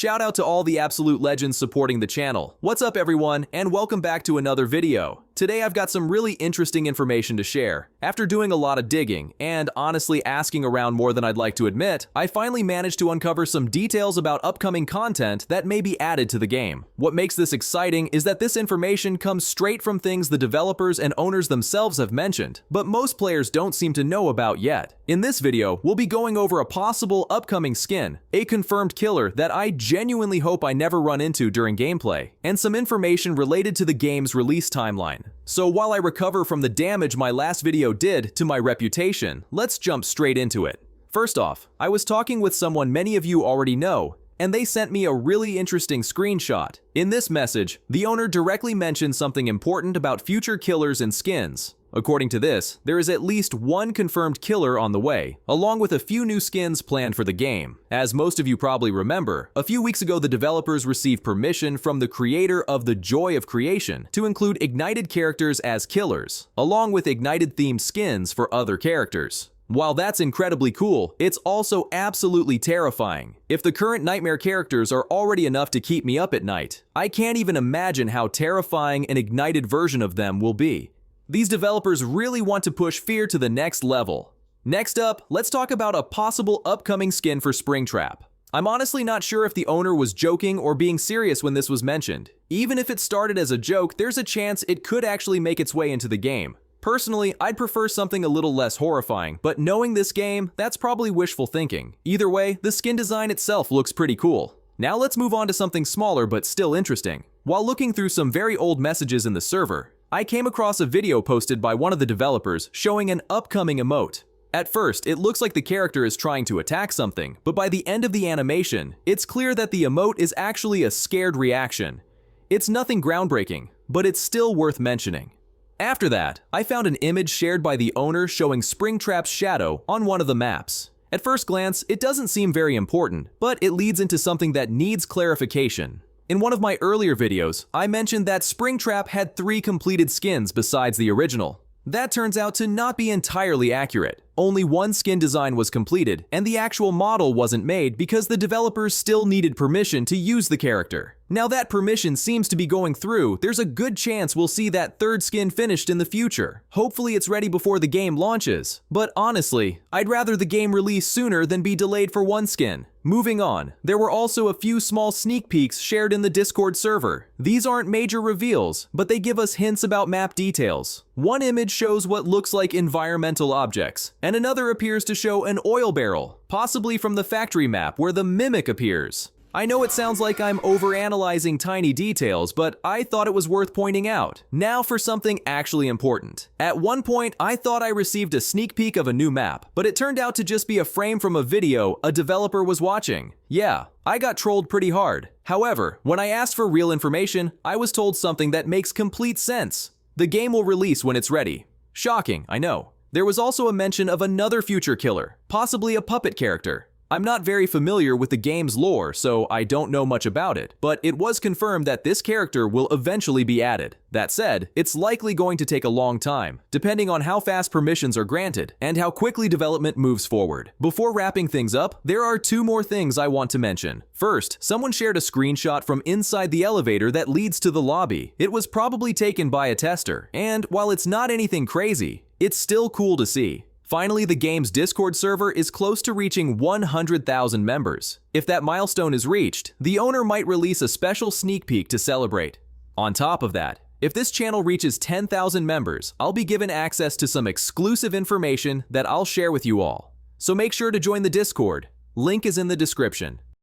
Shout out to all the absolute legends supporting the channel. What's up everyone, and welcome back to another video. Today I've got some really interesting information to share. After doing a lot of digging, and honestly asking around more than I'd like to admit, I finally managed to uncover some details about upcoming content that may be added to the game. What makes this exciting is that this information comes straight from things the developers and owners themselves have mentioned, but most players don't seem to know about yet. In this video, we'll be going over a possible upcoming skin, a confirmed killer that I genuinely hope I never run into during gameplay, and some information related to the game's release timeline. So while I recover from the damage my last video did to my reputation, let's jump straight into it. First off, I was talking with someone many of you already know, and they sent me a really interesting screenshot. In this message, the owner directly mentioned something important about future killers and skins. According to this, there is at least one confirmed killer on the way, along with a few new skins planned for the game. As most of you probably remember, a few weeks ago the developers received permission from the creator of The Joy of Creation to include Ignited characters as killers, along with Ignited-themed skins for other characters. While that's incredibly cool, it's also absolutely terrifying. If the current Nightmare characters are already enough to keep me up at night, I can't even imagine how terrifying an Ignited version of them will be. These developers really want to push fear to the next level. Next up, let's talk about a possible upcoming skin for Springtrap. I'm honestly not sure if the owner was joking or being serious when this was mentioned. Even if it started as a joke, there's a chance it could actually make its way into the game. Personally, I'd prefer something a little less horrifying, but knowing this game, that's probably wishful thinking. Either way, the skin design itself looks pretty cool. Now let's move on to something smaller but still interesting. While looking through some very old messages in the server, I came across a video posted by one of the developers showing an upcoming emote. At first, it looks like the character is trying to attack something, but by the end of the animation, it's clear that the emote is actually a scared reaction. It's nothing groundbreaking, but it's still worth mentioning. After that, I found an image shared by the owner showing Springtrap's shadow on one of the maps. At first glance, it doesn't seem very important, but it leads into something that needs clarification. In one of my earlier videos, I mentioned that Springtrap had 3 completed skins besides the original. That turns out to not be entirely accurate. Only one skin design was completed, and the actual model wasn't made because the developers still needed permission to use the character. Now that permission seems to be going through, there's a good chance we'll see that 3rd skin finished in the future. Hopefully it's ready before the game launches. But honestly, I'd rather the game release sooner than be delayed for one skin. Moving on, there were also a few small sneak peeks shared in the Discord server. These aren't major reveals, but they give us hints about map details. One image shows what looks like environmental objects, and another appears to show an oil barrel, possibly from the factory map where the Mimic appears. I know it sounds like I'm overanalyzing tiny details, but I thought it was worth pointing out. Now for something actually important. At one point, I thought I received a sneak peek of a new map, but it turned out to just be a frame from a video a developer was watching. Yeah, I got trolled pretty hard. However, when I asked for real information, I was told something that makes complete sense. The game will release when it's ready. Shocking, I know. There was also a mention of another future killer, possibly a puppet character. I'm not very familiar with the game's lore, so I don't know much about it, but it was confirmed that this character will eventually be added. That said, it's likely going to take a long time, depending on how fast permissions are granted and how quickly development moves forward. Before wrapping things up, there are 2 more things I want to mention. First, someone shared a screenshot from inside the elevator that leads to the lobby. It was probably taken by a tester, and while it's not anything crazy, it's still cool to see. Finally, the game's Discord server is close to reaching 100,000 members. If that milestone is reached, the owner might release a special sneak peek to celebrate. On top of that, if this channel reaches 10,000 members, I'll be given access to some exclusive information that I'll share with you all. So make sure to join the Discord. Link is in the description.